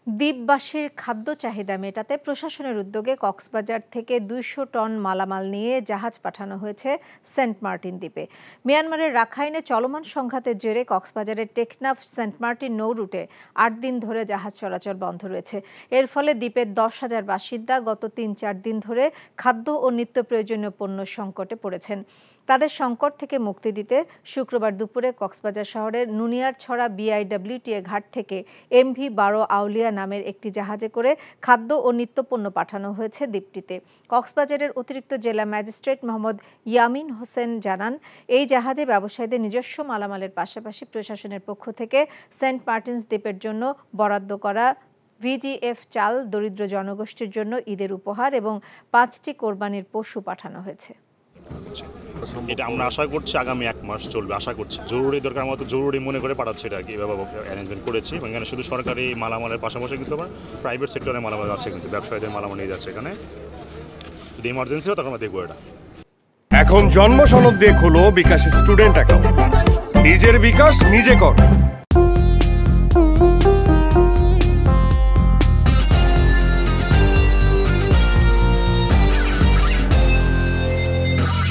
দ্বীপবাসীর খাদ্য চাহিদা মেটাতে প্রশাসনের উদ্যোগে কক্সবাজার থেকে ২০০ টন মালামাল নিয়ে জাহাজ পাঠানো হয়েছে সেন্ট মার্টিন দ্বীপে। মিয়ানমারের রাখাইনে চলমান সংঘাতের জেরে কক্সবাজারের টেকনাফ সেন্ট মার্টিন নৌ রুটে ৮ দিন ধরে জাহাজ চলাচল বন্ধ রয়েছে। এর ফলে দ্বীপের ১০,০০০ বাসিন্দা গত ৩-৪ দিন ধরে খাদ্য ও নিত্য প্রয়োজনীয় পণ্য সংকটে পড়েছেন। তাদের সংকট থেকে মুক্তি দিতে শুক্রবার দুপুরে কক্সবাজার শহরের নুনিয়ারছড়া BIWTA ঘাট থেকে MV-12 আউলিয়া নামের একটি জাহাজে করে খাদ্য ও নিত্যপণ্য পাঠানো হয়েছে দ্বীপটিতে। কক্সবাজারের অতিরিক্ত জেলা ম্যাজিস্ট্রেট মোহাম্মদ ইয়ামিন হোসেন জানান, এই জাহাজে ব্যবসায়ীদের নিজস্ব মালামালের পাশাপাশি প্রশাসনের পক্ষ থেকে সেন্ট মার্টিনস দ্বীপের জন্য বরাদ্দ করা VGF চাল দরিদ্র জনগোষ্ঠীর জন্য ঈদের উপহার এবং 5টি কোরবানির পশু পাঠানো হয়েছে। এটা আমরা আশা করছি আগামী 1 মাস চলবে, আশা করছি। জরুরি দরকার মতো জরুরি মনে করে পাঠাচ্ছে, এটা আর কি এভাবে অ্যারেঞ্জমেন্ট করেছি। এখানে শুধু সরকারি মালামালের পাশাপাশি কিন্তু আবার প্রাইভেট সেক্টরের মালামাল আছে, কিন্তু ব্যবসায়ীদের মালামাল নিয়ে যাচ্ছে এখানে। যদি ইমার্জেন্সি হয় তখন আমরা দেখবো এটা। এখন জন্ম সনদ দিয়ে খোলো বিকাশ স্টুডেন্ট অ্যাকাউন্ট। নিজের বিকাশ নিজে কর।